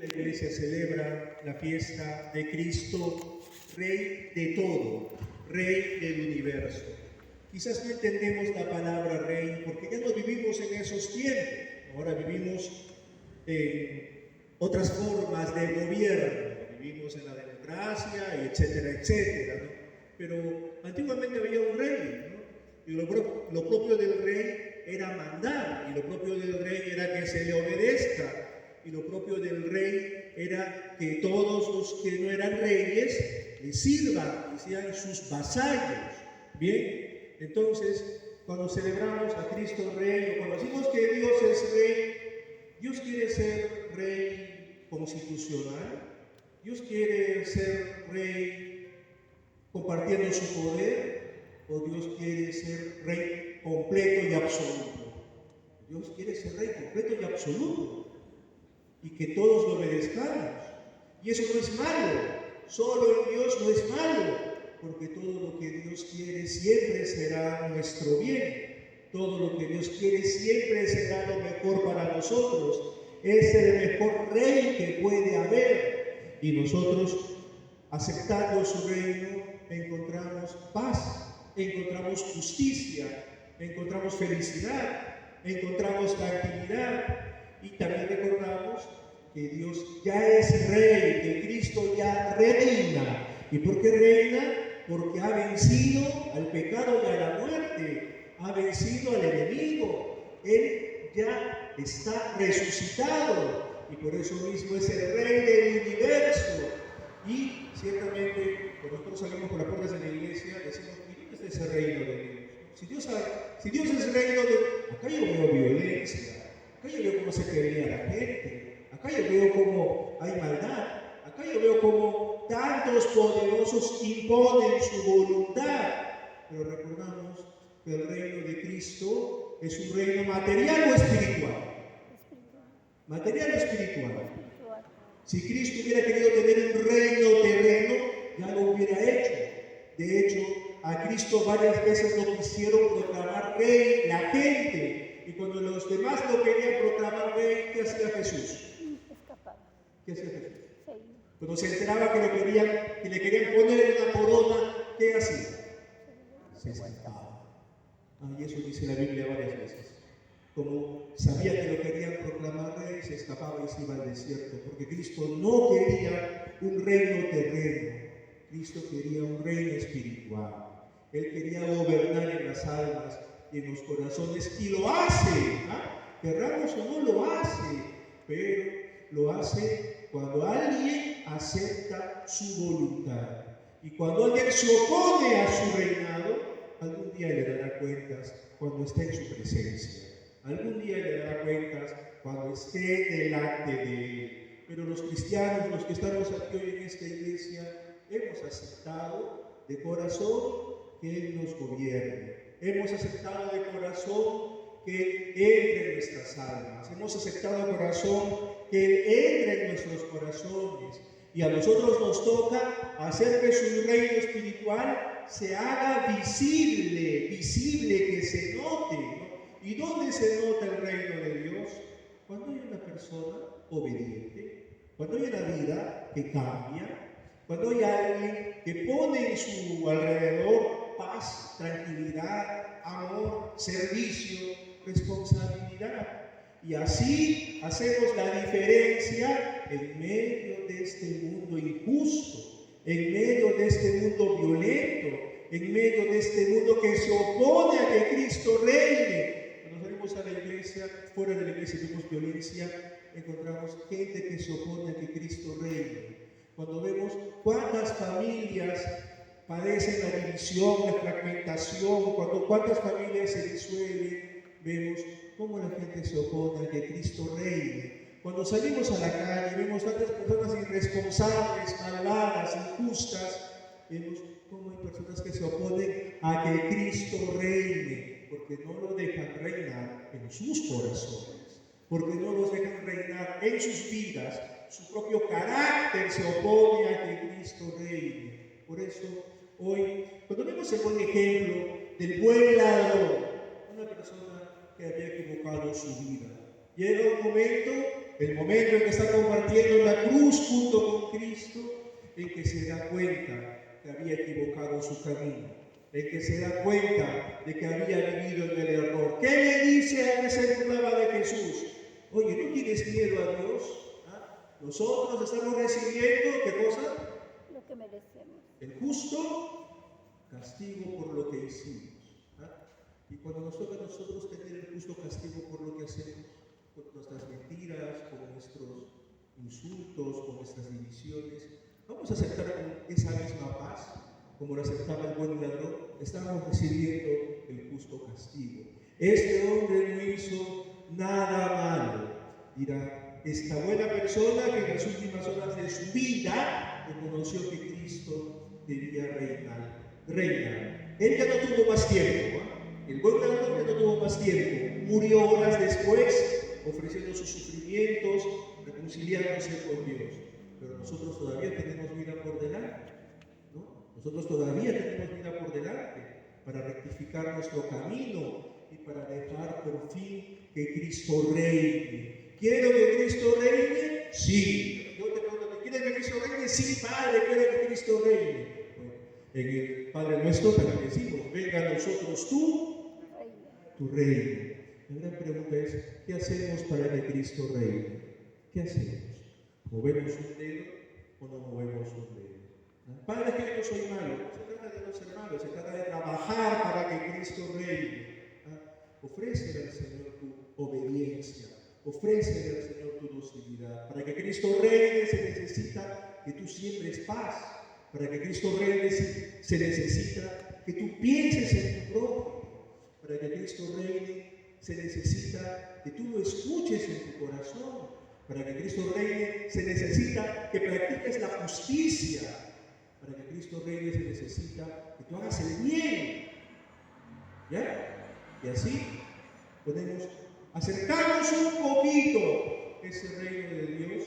La iglesia celebra la fiesta de Cristo, Rey de todo, Rey del universo. Quizás no entendemos la palabra Rey porque ya no vivimos en esos tiempos. Ahora vivimos en otras formas de gobierno, vivimos en la democracia, etcétera, etcétera, ¿no? Pero antiguamente había un rey, ¿no? Y lo propio del rey era mandar, y lo propio del rey era que se le obedezca, y lo propio del rey era que todos los que no eran reyes le sirvan, y sean sus vasallos. Bien, entonces, cuando celebramos a Cristo Rey, o cuando decimos que Dios es Rey, Dios quiere ser Rey constitucional, Dios quiere ser Rey compartiendo su poder, o Dios quiere ser Rey completo y absoluto. Dios quiere ser Rey completo y absoluto, y que todos lo obedezcamos. Y eso no es malo, solo en Dios no es malo, porque todo lo que Dios quiere siempre será nuestro bien. Todo lo que Dios quiere siempre será lo mejor para nosotros. Es el mejor Rey que puede haber. Y nosotros, aceptando su reino, encontramos paz, encontramos justicia, encontramos felicidad, encontramos tranquilidad. Y también recordamos que Dios ya es Rey, que Cristo ya reina. ¿Y por qué reina? Porque ha vencido al pecado y a la muerte, ha vencido al enemigo. Él ya está resucitado y por eso mismo es el Rey del universo. Y ciertamente, cuando nosotros salimos por las puertas de la iglesia, decimos: ¿y dónde está ese reino de Dios? Si Dios es reino de... Acá yo veo violencia, acá yo veo cómo se pelea la gente, acá yo veo cómo hay maldad, acá yo veo cómo tantos poderosos imponen su voluntad. Pero recordamos que el reino de Cristo es un reino material o espiritual. Material o espiritual. Si Cristo hubiera querido tener un reino terreno, ya lo hubiera hecho. De hecho, a Cristo varias veces lo quisieron proclamar rey la gente. Y cuando los demás lo querían proclamar rey, ¿qué hacía Jesús? ¿Qué hacía Jesús? Cuando se enteraba que le querían poner una corona, ¿qué hacía? Se escapaba. Y eso dice la Biblia varias veces. Como sabía que lo querían proclamar rey, se escapaba y se iba al desierto, porque Cristo no quería un reino terreno, Cristo quería un reino espiritual. Él quería gobernar en las almas y en los corazones, y lo hace, querramos o no lo hace, pero lo hace cuando alguien acepta su voluntad. Y cuando alguien se opone a su reinado, algún día le dará cuentas cuando esté en su presencia. Algún día le dará cuentas cuando esté delante de él. Pero los cristianos, los que estamos aquí hoy en esta iglesia, hemos aceptado de corazón que Él nos gobierne. Hemos aceptado de corazón que Él entre en nuestras almas. Hemos aceptado de corazón que Él entre en nuestros corazones. Y a nosotros nos toca hacer que su reino espiritual se haga visible, que se note, ¿no? ¿Y dónde se nota el reino de Dios? Cuando hay una persona obediente, cuando hay una vida que cambia, cuando hay alguien que pone en su alrededor paz, tranquilidad, amor, servicio, responsabilidad. Y así hacemos la diferencia en medio de este mundo injusto, en medio de este mundo violento, en medio de este mundo que se opone a que Cristo reine. Cuando salimos a la iglesia, fuera de la iglesia vemos violencia, encontramos gente que se opone a que Cristo reine. Cuando vemos cuántas familias padecen la división, la fragmentación, cuántas familias se disuelven, vemos cómo la gente se opone a que Cristo reine. Cuando salimos a la calle, vemos tantas personas irresponsables, malvadas, injustas, vemos cómo hay personas que se oponen a que Cristo reine, porque no lo dejan reinar en sus corazones, porque no los dejan reinar en sus vidas. Su propio carácter se opone a que Cristo reine. Por eso, hoy, cuando vemos el buen ejemplo del buen ladrón, una persona que había equivocado su vida, llega un momento el momento en que está compartiendo la cruz junto con Cristo, en que se da cuenta que había equivocado su camino, en que se da cuenta de que había vivido en el error. ¿Qué le dice a que se burlaba de Jesús? Oye, ¿no tienes miedo a Dios? ¿Ah? Nosotros estamos recibiendo, ¿qué cosa? Lo que merecemos. El justo castigo por lo que hicimos. ¿Ah? Y cuando nos toca a nosotros tener el justo castigo por lo que hacemos, con nuestras mentiras, con nuestros insultos, con nuestras divisiones, vamos a aceptar con esa misma paz, como lo aceptaba el buen ladrón. Estamos recibiendo el justo castigo. Este hombre no hizo nada malo, dirá esta buena persona que en las últimas horas de su vida reconoció que Cristo debía reinar. Él ya no tuvo más tiempo, ¿eh? El buen ladrón ya no tuvo más tiempo, murió horas después, ofreciendo sus sufrimientos, reconciliándose con Dios. Pero nosotros todavía tenemos vida por delante, ¿no? Nosotros todavía tenemos vida por delante para rectificar nuestro camino y para dejar por fin que Cristo reine. ¿Quiero que Cristo reine? Sí. Yo te pregunto, ¿quieres que Cristo reine? Sí, Padre, quiero que Cristo reine. Bueno, en el Padre Nuestro también decimos, venga a nosotros tu reino. La gran pregunta es, ¿qué hacemos para que Cristo reine? ¿Qué hacemos? ¿Movemos un dedo o no movemos un dedo? Padre, que yo no soy malo. No se trata de los hermanos, se trata de trabajar para que Cristo reine. Ofrécele al Señor tu obediencia, ofrécele al Señor tu docilidad. Para que Cristo reine se necesita que tú siembres paz. Para que Cristo reine se necesita que tú pienses en tu prójimo. Para que Cristo reine se necesita que tú lo escuches en tu corazón. Para que Cristo reine se necesita que practiques la justicia. Para que Cristo reine se necesita que tú hagas el bien. ¿Ya? Y así podemos acercarnos un poquito a ese reino de Dios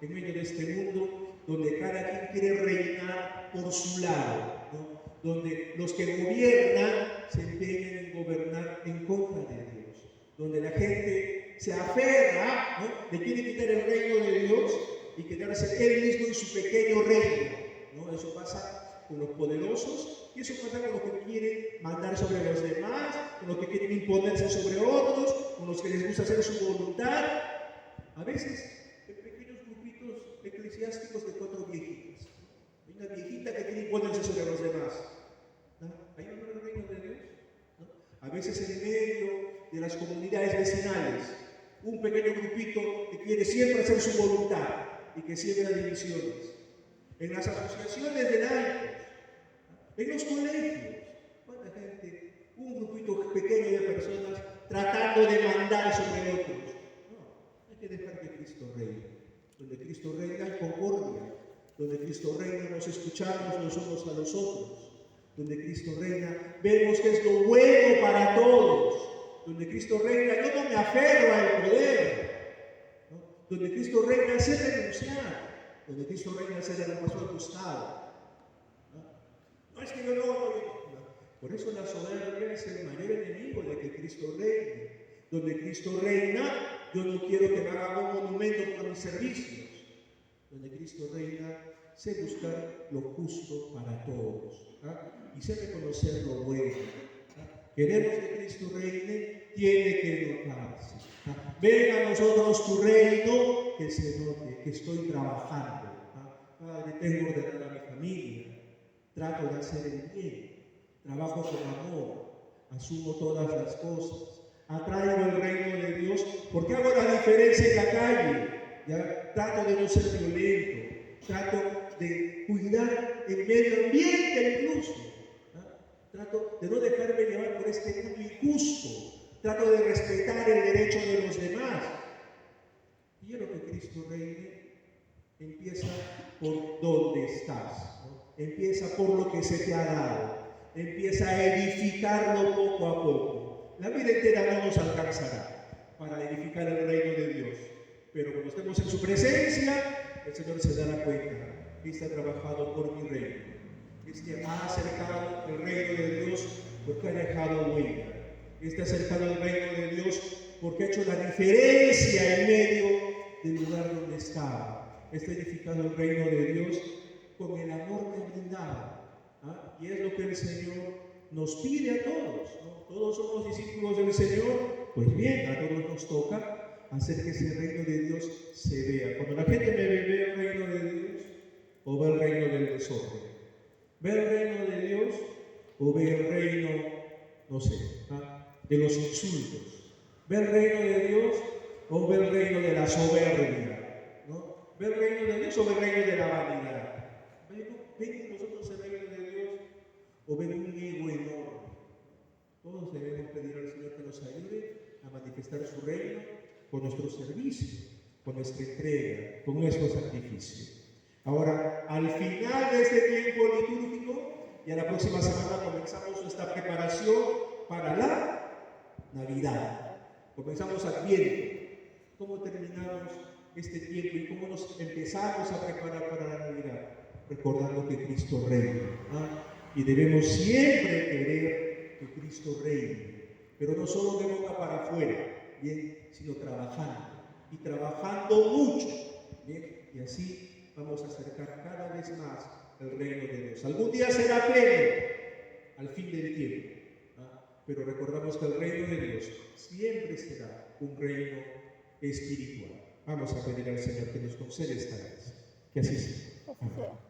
en medio de este mundo donde cada quien quiere reinar por su lado, ¿no? Donde los que gobiernan se empeñan en gobernar en contra de Dios, donde la gente se aferra, ¿no? Le quiere quitar el reino de Dios y quedarse él mismo en su pequeño reino, ¿no? Eso pasa con los poderosos y eso pasa con los que quieren mandar sobre los demás, con los que quieren imponerse sobre otros, con los que les gusta hacer su voluntad. A veces en pequeños grupitos eclesiásticos de 4 viejitas. Hay una viejita que quiere imponerse sobre los demás. ¿No? ¿Hay un reino de Dios? ¿No? A veces en medio de las comunidades vecinales, un pequeño grupito que quiere siempre hacer su voluntad y que siembra divisiones. En las asociaciones de laicos, en los colegios, ¿cuánta gente? Un grupito pequeño de personas tratando de mandar sobre otros. No, hay que dejar que Cristo reine. Donde Cristo reina hay concordia. Donde Cristo reina nos escuchamos los unos a los otros. Donde Cristo reina vemos que es lo bueno para todos. Donde Cristo reina yo no me aferro al poder. ¿No? Donde Cristo reina sé renunciar. Donde Cristo reina se le pasó al costado. No es que yo no. Por eso la soberbia es el mayor enemigo de que Cristo reine. Donde Cristo reina, yo no quiero que me hagan un monumento por mis servicios. Donde Cristo reina, sé buscar lo justo para todos. Y sé reconocer lo bueno. Queremos que Cristo reine, tiene que notarse. Venga a nosotros tu reino, que se note, que estoy trabajando. Padre, tengo ordenada a mi familia, trato de hacer el bien, trabajo con amor, asumo todas las cosas, atraigo el reino de Dios, porque hago la diferencia en la calle, ¿ya? Trato de no ser violento, trato de cuidar el medio ambiente incluso, trato de no dejarme llevar por este mundo injusto, trato de respetar el derecho de los demás. Y quiero que Cristo reine. Empieza por donde estás, ¿no? Empieza por lo que se te ha dado, empieza a edificarlo poco a poco. La vida entera no nos alcanzará para edificar el reino de Dios, pero cuando estemos en su presencia, el Señor se dará cuenta que está trabajado por mi reino, que ha acercado el reino de Dios porque ha dejado huella, que está acercado el reino de Dios porque ha hecho la diferencia en medio del lugar donde estaba. Está edificado el reino de Dios con el amor que ha brindado. ¿Ah? Y es lo que el Señor nos pide a todos, ¿no? Todos somos discípulos del Señor, pues bien, a todos nos toca hacer que ese reino de Dios se vea. Cuando la gente ve el reino de Dios o ve el reino del desorden, ve el reino de Dios o ve el reino, no sé, de los insultos, ve el reino de Dios o ve el reino de la soberbia, ¿no? Ve el reino de Dios o ve el reino de la vanidad. ¿Ven nosotros el reino de Dios o ven un ego enorme? Todos debemos pedir al Señor que nos ayude a manifestar su reino con nuestro servicio, con nuestra entrega, con nuestro sacrificio. Ahora, al final de este tiempo litúrgico, y a la próxima semana comenzamos nuestra preparación para la Navidad. Comenzamos Adviento. ¿Cómo terminamos este tiempo y cómo nos empezamos a preparar para la Navidad? Recordando que Cristo reina. Y debemos siempre querer que Cristo reine, pero no solo de boca para afuera, ¿bien? Sino trabajando, y trabajando mucho, ¿bien? Y así vamos a acercar cada vez más el reino de Dios. Algún día será pleno, al fin del tiempo, pero recordamos que el reino de Dios siempre será un reino espiritual. Vamos a pedir al Señor que nos conceda esta gracia, que así sea. Amén.